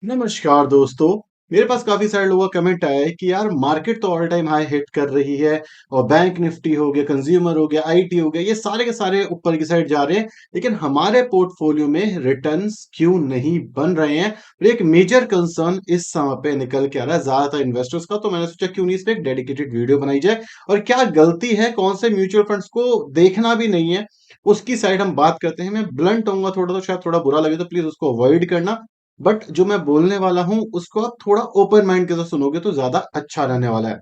नमस्कार दोस्तों। मेरे पास काफी सारे लोगों का कमेंट आया है कि यार मार्केट तो ऑल टाइम हाई हिट कर रही है और बैंक निफ्टी हो गया, कंज्यूमर हो गया, आईटी हो गया, ये सारे के सारे ऊपर की साइड जा रहे हैं। लेकिन हमारे पोर्टफोलियो में रिटर्न्स क्यों नहीं बन रहे हैं? और एक मेजर कंसर्न इस समय पे निकल के आ रहा है ज्यादातर इन्वेस्टर्स का। तो मैंने सोचा क्यों नहीं इस पे एक डेडिकेटेड वीडियो बनाई जाए और क्या गलती है, कौन से म्यूचुअल फंड्स को देखना भी नहीं है, उसकी साइड हम बात करते हैं। मैं ब्लंट होऊंगा थोड़ा, तो शायद थोड़ा बुरा लगे तो प्लीज उसको अवॉइड करना। बट जो मैं बोलने वाला हूं उसको आप थोड़ा ओपन माइंड के साथ सुनोगे तो ज्यादा अच्छा रहने वाला है।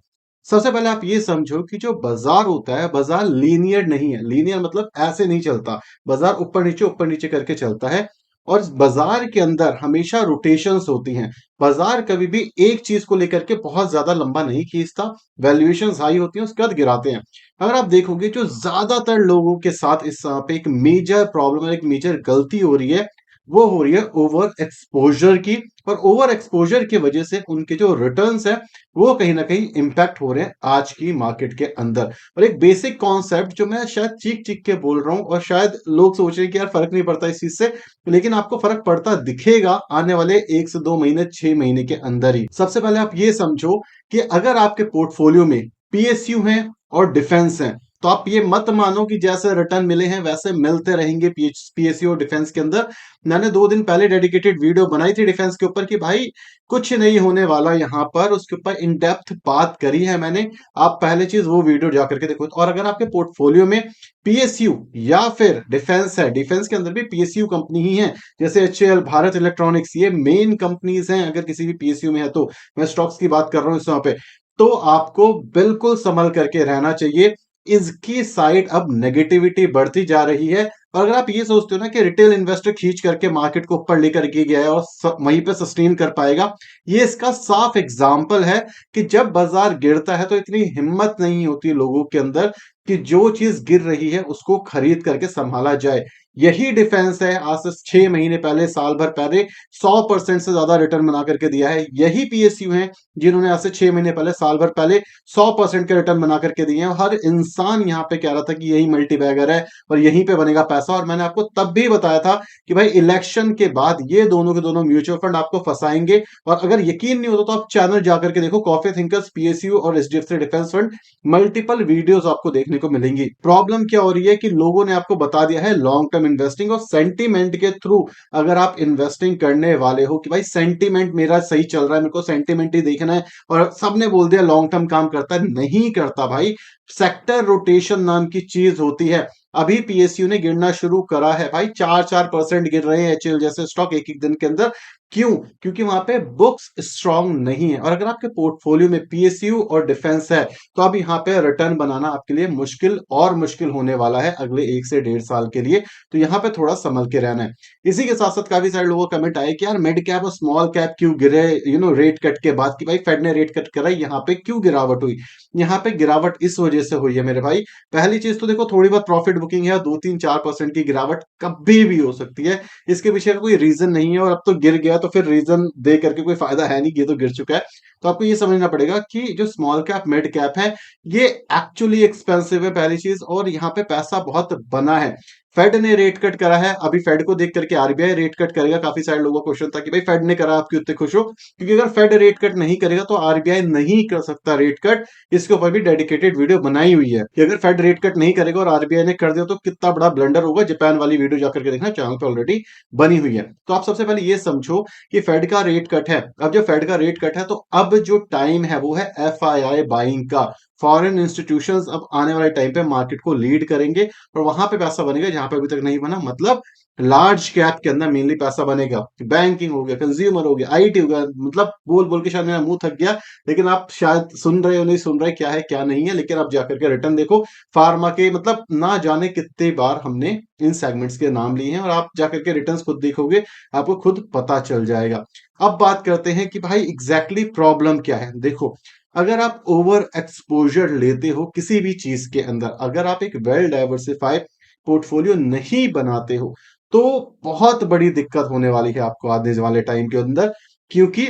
सबसे पहले आप ये समझो कि जो बाजार होता है, बाजार लीनियर नहीं है। लीनियर मतलब ऐसे नहीं चलता। बाजार ऊपर नीचे करके चलता है और इस बाजार के अंदर हमेशा रोटेशंस होती हैं। बाजार कभी भी एक चीज को लेकर के बहुत ज्यादा लंबा नहीं खींचता। वैल्यूएशंस हाई होती हैं, उसके बाद गिराते हैं। अगर आप देखोगे जो ज्यादातर लोगों के साथ इस समय पे एक मेजर प्रॉब्लम है, एक मेजर गलती हो रही है, वो हो रही है ओवर एक्सपोजर की। और ओवर एक्सपोजर की वजह से उनके जो रिटर्न्स है वो कहीं ना कहीं इंपैक्ट हो रहे हैं आज की मार्केट के अंदर। और एक बेसिक कॉन्सेप्ट जो मैं शायद चीख चीख के बोल रहा हूं और शायद लोग सोच रहे हैं कि यार फर्क नहीं पड़ता इस चीज से, लेकिन आपको फर्क पड़ता दिखेगा आने वाले 1 से 2 महीने, 6 महीने के अंदर ही। सबसे पहले आप ये समझो कि अगर आपके पोर्टफोलियो में पीएसयू हैं और डिफेंस हैं, तो आप ये मत मानो कि जैसे रिटर्न मिले हैं वैसे मिलते रहेंगे पीएसयू और डिफेंस के अंदर। मैंने 2 दिन पहले डेडिकेटेड वीडियो बनाई थी डिफेंस के ऊपर कि भाई कुछ नहीं होने वाला यहां पर, उसके ऊपर इन डेप्थ बात करी है मैंने। आप पहले चीज वो वीडियो जाकर के देखो। और अगर आपके पोर्टफोलियो में पीएसयू या फिर डिफेंस है, डिफेंस के अंदर भी पीएसयू कंपनी ही है, जैसे एचएएल, भारत इलेक्ट्रॉनिक्स, ये मेन कंपनीज हैं। अगर किसी भी पीएसयू में है तो मैं स्टॉक्स की बात कर रहा हूं इस वहां पे, तो आपको बिल्कुल संभल करके रहना चाहिए। इसकी साइड अब नेगेटिविटी बढ़ती जा रही है। और अगर आप ये सोचते हो ना कि रिटेल इन्वेस्टर खींच करके मार्केट को ऊपर लेकर के गया है और वहीं पे सस्टेन कर पाएगा, ये इसका साफ एग्जाम्पल है कि जब बाजार गिरता है तो इतनी हिम्मत नहीं होती लोगों के अंदर कि जो चीज गिर रही है उसको खरीद करके संभाला जाए। यही डिफेंस है, आज से 6 महीने पहले, साल भर पहले 100% से ज्यादा रिटर्न बना करके दिया है। यही पीएसयू है जिन्होंने आज से 6 महीने पहले, साल भर पहले 100% के रिटर्न बना करके दिए हैं। हर इंसान यहाँ पे कह रहा था कि यही मल्टी बैगर है और यहीं पे बनेगा पैसा। और मैंने आपको तब भी बताया था कि भाई इलेक्शन के बाद ये दोनों के दोनों म्यूचुअल फंड आपको फंसाएंगे। और अगर यकीन नहीं होता तो आप चैनल जाकर के देखो, कॉफी थिंकर्स, पीएसयू और HDFC defence fund, multiple videos आपको देखने को मिलेंगी। प्रॉब्लम क्या हो रही है कि लोगों ने आपको बता दिया है लॉन्ग टर्म इन्वेस्टिंग और सेंटीमेंट के थ्रू अगर आप इन्वेस्टिंग करने वाले हो कि भाई सेंटीमेंट मेरा सही चल रहा है, मेरे को सेंटीमेंट ही देखना है, और सबने बोल दिया लॉन्ग टर्म काम करता है, नहीं करता भाई। सेक्टर रोटेशन नाम की चीज होती है। अभी पीएसयू ने गिरना शुरू करा है भाई, 4-4% गिर रहे हैं एचएल जैसे स्टॉक एक एक दिन के अंदर। क्यों? क्योंकि वहां पे बुक्स स्ट्रांग नहीं है। और अगर आपके पोर्टफोलियो में पीएसयू और डिफेंस है तो अब यहाँ पे रिटर्न बनाना आपके लिए मुश्किल और मुश्किल होने वाला है अगले 1 से 1.5 साल के लिए। तो यहाँ पे थोड़ा संभल के रहना है। इसी के साथ साथ काफी सारे लोगों का कमेंट आए कि यार मिड कैप और स्मॉल कैप क्यों गिरे, रेट कट के बाद, कि भाई फेड ने रेट कट करा, यहाँ पे क्यों गिरावट हुई? यहाँ पे गिरावट इस वजह से हुई है मेरे भाई। पहली चीज तो देखो, थोड़ी बहुत प्रॉफिट बुकिंग है, 2-3-4% की गिरावट कभी भी हो सकती है। इसके पीछे का कोई रीजन नहीं है। और अब तो गिर गया तो फिर रीजन दे करके कोई फायदा है नहीं, ये तो गिर चुका है। तो आपको ये समझना पड़ेगा कि जो स्मॉल कैप, मिड कैप है, ये एक्चुअली एक्सपेंसिव है पहली चीज, और यहाँ पे पैसा बहुत बना है। फेड ने रेट कट करा है, अभी फेड को देख करके आरबीआई रेट कट करेगा। काफी सारे लोगों का क्वेश्चन था कि भाई फेड ने करा, आप क्यों इतने खुश हो? क्योंकि अगर फेड रेट कट नहीं करेगा तो आरबीआई नहीं कर सकता रेट कट। इसके ऊपर भी डेडिकेटेड वीडियो बनाई हुई है कि अगर फेड रेट कट नहीं करेगा और आरबीआई ने कर दिया तो कितना बड़ा ब्लंडर होगा। जापान वाली वीडियो जाकर के देखना, चैनल पे ऑलरेडी बनी हुई है। तो आप सबसे पहले ये समझो कि फेड का रेट कट है। अब जब फेड का रेट कट है तो अब जो टाइम है वो है एफआईआई बाइंग का। फॉरेन इंस्टीट्यूशंस अब आने वाले टाइम पे मार्केट को लीड करेंगे और वहां पे पैसा बनेगा जहां पे अभी तक नहीं बना। मतलब लार्ज कैप के अंदर मेनली पैसा बनेगा। बैंकिंग हो गया, कंज्यूमर हो गया, आईटी हो गया। मतलब बोल बोल के शायद मेरा मुंह थक गया, लेकिन आप शायद सुन रहे हो, नहीं सुन रहे, क्या है क्या नहीं है, लेकिन आप जाकर के रिटर्न देखो। फार्मा के मतलब ना जाने कितने बार हमने इन सेगमेंट्स के नाम लिए हैं, और आप जाकर के रिटर्न्स खुद देखोगे, आपको खुद पता चल जाएगा। अब बात करते हैं कि भाई एग्जैक्टली प्रॉब्लम क्या है। देखो, अगर आप ओवर एक्सपोजर लेते हो किसी भी चीज के अंदर, अगर आप एक वेल डाइवर्सिफाइड पोर्टफोलियो नहीं बनाते हो, तो बहुत बड़ी दिक्कत होने वाली है आपको आने वाले टाइम के अंदर। क्योंकि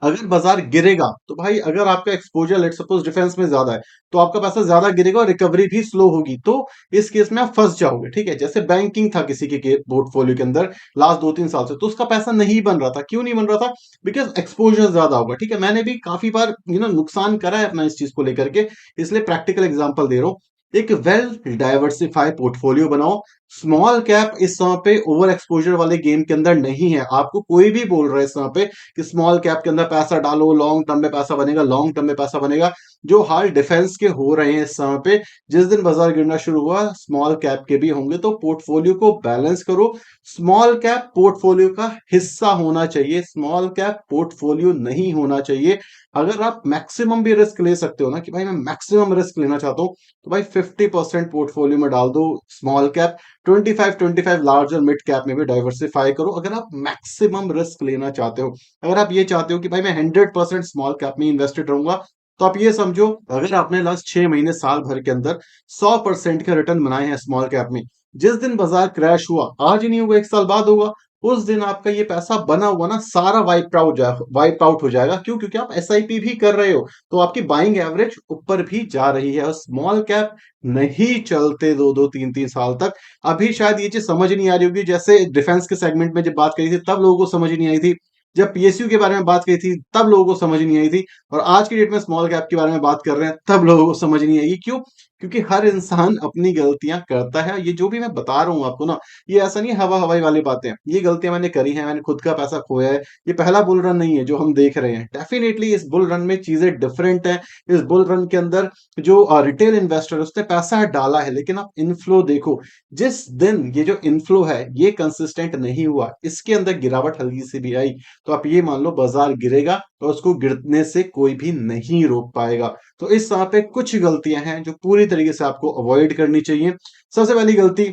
अगर बाजार गिरेगा तो भाई अगर आपका एक्सपोजर लेट सपोज डिफेंस में ज्यादा है तो आपका पैसा ज्यादा गिरेगा और रिकवरी भी स्लो होगी, तो इस केस में आप फंस जाओगे। ठीक है, जैसे बैंकिंग था किसी के पोर्टफोलियो के अंदर लास्ट 2-3 साल से, तो उसका पैसा नहीं बन रहा था। क्यों नहीं बन रहा था? बिकॉज एक्सपोजर ज्यादा होगा। ठीक है, मैंने भी काफी बार नुकसान करा है अपना इस चीज को लेकर के, इसलिए प्रैक्टिकल एग्जांपल दे रहा हूं। एक वेल डाइवर्सिफाइड पोर्टफोलियो बनाओ। स्मॉल कैप इस समय पे ओवर एक्सपोजर वाले गेम के अंदर नहीं है। आपको कोई भी बोल रहा है इस समय पे कि स्मॉल कैप के अंदर पैसा डालो, लॉन्ग टर्म में पैसा बनेगा, लॉन्ग टर्म में पैसा बनेगा। जो हाल डिफेंस के हो रहे हैं इस समय पे, जिस दिन बाजार गिरना शुरू हुआ स्मॉल कैप के भी होंगे। तो पोर्टफोलियो को बैलेंस करो। स्मॉल कैप पोर्टफोलियो का हिस्सा होना चाहिए, स्मॉल कैप पोर्टफोलियो नहीं होना चाहिए। अगर आप मैक्सिमम भी रिस्क ले सकते हो ना कि भाई मैं मैक्सिमम रिस्क लेना चाहता हूं, तो भाई 50% पोर्टफोलियो में डाल दो स्मॉल कैप, 25 लार्ज और मिड कैप में भी डाइवर्सिफाई करो अगर आप मैक्सिमम रिस्क लेना चाहते हो। अगर आप ये चाहते हो कि भाई मैं 100% स्मॉल कैप में इन्वेस्टेड रहूंगा, तो आप ये समझो अगर आपने लास्ट 6 महीने साल भर के अंदर 100% के रिटर्न बनाए हैं स्मॉल कैप में, जिस दिन बाजार क्रैश हुआ, आज ही नहीं होगा, 1 साल बाद होगा, उस दिन आपका ये पैसा बना हुआ ना सारा वाइप आउट हो जाएगा। क्यों? क्योंकि आप एसआईपी भी कर रहे हो, तो आपकी बाइंग एवरेज ऊपर भी जा रही है। और स्मॉल कैप नहीं चलते 2-2 3-3 साल तक। अभी शायद ये चीज समझ नहीं आ रही होगी, जैसे डिफेंस के सेगमेंट में जब बात करी थी तब लोगों को समझ नहीं आई थी, जब पीएसयू के बारे में बात करी थी तब लोगों को समझ नहीं आई थी, और आज की डेट में स्मॉल कैप के बारे में बात कर रहे हैं तब लोगों को समझ नहीं आएगी। क्यों? क्योंकि हर इंसान अपनी गलतियां करता है। ये जो भी मैं बता रहा हूं आपको ना, ये ऐसा नहीं हवा हवाई वाली बातें, ये गलतियां मैंने करी हैं, मैंने खुद का पैसा खोया है। ये पहला बुल रन नहीं है जो हम देख रहे हैं। डेफिनेटली इस बुल रन में चीजें डिफरेंट है। इस बुल रन के अंदर जो रिटेल इन्वेस्टर उसने पैसा डाला है, लेकिन आप इनफ्लो देखो। जिस दिन ये जो इनफ्लो है ये कंसिस्टेंट नहीं हुआ, इसके अंदर गिरावट हल्की सी भी आई, तो आप ये मान लो बाजार गिरेगा और उसको गिरने से कोई भी नहीं रोक पाएगा। तो इस समय पे कुछ गलतियां हैं जो पूरी तरीके से आपको अवॉइड करनी चाहिए। सबसे पहली गलती,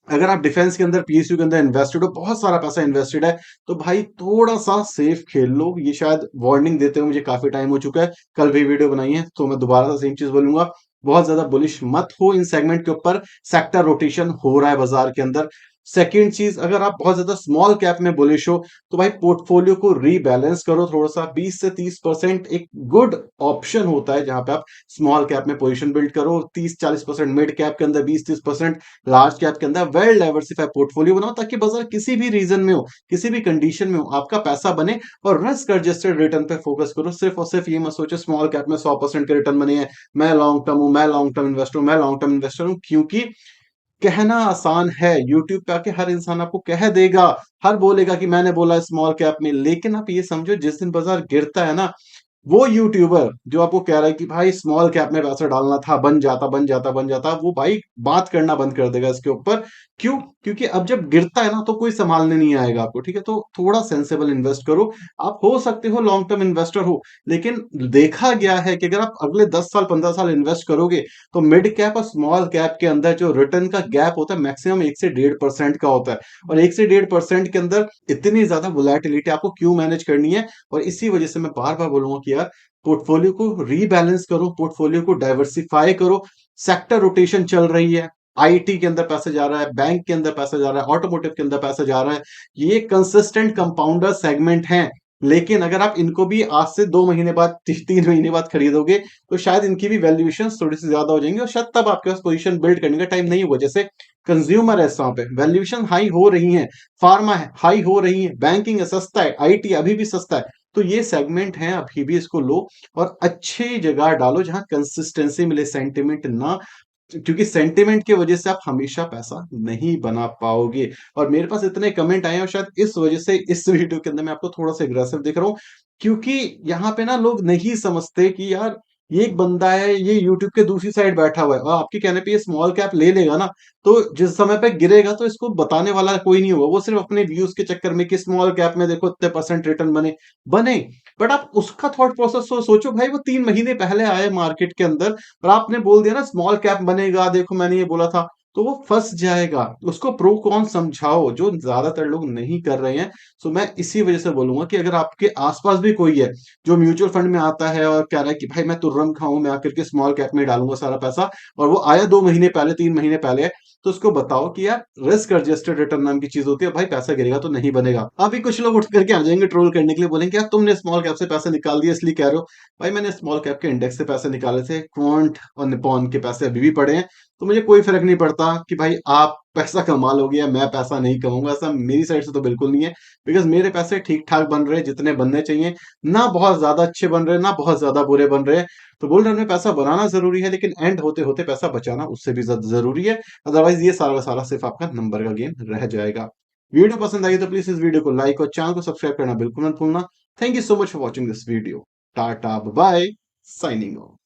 अगर आप डिफेंस के अंदर पीएसयू के अंदर इन्वेस्टेड हो, बहुत सारा पैसा इन्वेस्टेड है, तो भाई थोड़ा सा सेफ खेल लो। ये शायद वार्निंग देते हुए मुझे काफी टाइम हो चुका है, कल भी वीडियो बनाई है तो मैं दोबारा से सेम चीज बोलूंगा। बहुत ज्यादा बुलिश मत हो इन सेगमेंट के ऊपर, सेक्टर रोटेशन हो रहा है बाजार के अंदर। सेकेंड चीज, अगर आप बहुत ज्यादा स्मॉल कैप में बुलिश हो, तो भाई पोर्टफोलियो को रीबैलेंस करो थोड़ा सा। 20 से 30% एक गुड ऑप्शन होता है जहां पे आप स्मॉल कैप में पोजीशन बिल्ड करो, 30-40% मिड कैप के अंदर, 20-30% लार्ज कैप के अंदर वेल डाइवर्सिफाइड पोर्टफोलियो बनाओ, ताकि बाजार किसी भी रीजन में हो, किसी भी कंडीशन में हो, आपका पैसा बने। और रिस्क एडजस्टेड रिटर्न पे फोकस करो। सिर्फ और सिर्फ ये मत सोचो स्मॉल कैप में 100% के रिटर्न बने हैं, मैं लॉन्ग टर्म हूं, मैं लॉन्ग टर्म इन्वेस्टर हूं, मैं लॉन्ग टर्म इन्वेस्टर हूं। क्योंकि कहना आसान है, यूट्यूब पे आके हर इंसान आपको कह देगा, हर बोलेगा कि मैंने बोला स्मॉल कैप में, लेकिन आप ये समझो जिस दिन बाजार गिरता है ना, वो यूट्यूबर जो आपको कह रहा है कि भाई स्मॉल कैप में पैसा डालना था, बन जाता बन जाता बन जाता, वो भाई बात करना बंद कर देगा इसके ऊपर। क्यों? क्योंकि अब जब गिरता है ना तो कोई संभालने नहीं आएगा आपको। ठीक है, तो थोड़ा सेंसेबल इन्वेस्ट करो। आप हो सकते हो लॉन्ग टर्म इन्वेस्टर हो, लेकिन देखा गया है कि अगर आप अगले 10 साल 15 साल इन्वेस्ट करोगे, तो मिड कैप और स्मॉल कैप के अंदर जो रिटर्न का गैप होता है मैक्सिमम 1 से 1.5% का होता है। और 1 से 1.5% के अंदर इतनी ज्यादा वोलेटिलिटी आपको क्यों मैनेज करनी है? और इसी वजह से मैं बार बार बोलूंगा कि यार पोर्टफोलियो को रीबैलेंस करो, पोर्टफोलियो को डाइवर्सिफाई करो। सेक्टर रोटेशन चल रही है, आईटी के अंदर पैसा जा रहा है, बैंक के अंदर पैसा जा रहा है, ऑटोमोटिव के अंदर पैसा जा रहा है। ये कंसिस्टेंट कंपाउंडर सेगमेंट हैं। लेकिन अगर आप इनको भी आज से 2 महीने बाद, 3 महीने बाद खरीदोगे, तो शायद इनकी भी वैल्यूएशन थोड़ी सी ज्यादा हो जाएंगी और शायद तब आपके पास पोजीशन बिल्ड करने का टाइम नहीं होगा। जैसे कंज्यूमर है, वहां पे वैल्यूएशन हाई हो रही है, फार्मा है हाई हो रही है, बैंकिंग है सस्ता है, आईटी अभी भी सस्ता है। तो ये सेगमेंट है, अभी भी इसको लो और अच्छी जगह डालो जहां कंसिस्टेंसी मिले, सेंटिमेंट ना, क्योंकि सेंटिमेंट की वजह से आप हमेशा पैसा नहीं बना पाओगे। और मेरे पास इतने कमेंट आए हैं और शायद इस वजह से इस वीडियो के अंदर मैं आपको थोड़ा सा एग्रेसिव दिख रहा हूं, क्योंकि यहाँ पे ना लोग नहीं समझते कि यार ये एक बंदा है, ये यूट्यूब के दूसरी साइड बैठा हुआ है और आपके कहने पे ये स्मॉल कैप ले लेगा ना, तो जिस समय पे गिरेगा तो इसको बताने वाला कोई नहीं होगा। वो सिर्फ अपने व्यूज के चक्कर में कि स्मॉल कैप में देखो इतने परसेंट रिटर्न बने, बने। बट आप उसका थॉट प्रोसेस सोचो भाई, वो 3 महीने पहले आए मार्केट के अंदर और आपने बोल दिया ना स्मॉल कैप बनेगा, देखो मैंने ये बोला था। तो वो फंस जाएगा। उसको प्रो कॉन समझाओ, जो ज्यादातर लोग नहीं कर रहे हैं। सो मैं इसी वजह से बोलूंगा कि अगर आपके आसपास भी कोई है जो म्यूचुअल फंड में आता है और कह रहा है कि भाई मैं तुर्रम खाऊं, मैं आकर के स्मॉल कैप में डालूंगा सारा पैसा, और वो आया 2 महीने पहले, 3 महीने पहले, तो उसको बताओ कि यार रिस्क एडजस्टेड रिटर्न नाम की चीज होती है भाई, पैसा गिरेगा तो नहीं बनेगा। अभी कुछ लोग उठ करके आ जाएंगे ट्रोल करने के लिए, बोलेंगे यार तुमने स्मॉल कैप से पैसे निकाल दिए इसलिए कह रहे हो। भाई मैंने स्मॉल कैप के इंडेक्स से पैसे निकाले थे, क्वांट और निपॉन के पैसे अभी भी पड़े हैं। तो मुझे कोई फर्क नहीं पड़ता कि भाई आप पैसा कमा लोगे या मैं पैसा नहीं कमाऊंगा, ऐसा मेरी साइड से तो बिल्कुल नहीं है। बिकॉज मेरे पैसे ठीक ठाक बन रहे हैं, जितने बनने चाहिए। ना बहुत ज्यादा अच्छे बन रहे हैं, ना बहुत ज्यादा बुरे बन रहे हैं। तो बुल रन में पैसा बनाना जरूरी है, लेकिन एंड होते होते पैसा बचाना उससे भी ज्यादा जरूरी है। अदरवाइज ये सारा का सारा सिर्फ आपका नंबर का गेम रह जाएगा। वीडियो पसंद आई तो प्लीज इस वीडियो को लाइक और चैनल को सब्सक्राइब करना बिल्कुल मत भूलना। Thank you so much for watching this video. Tata bye, signing of.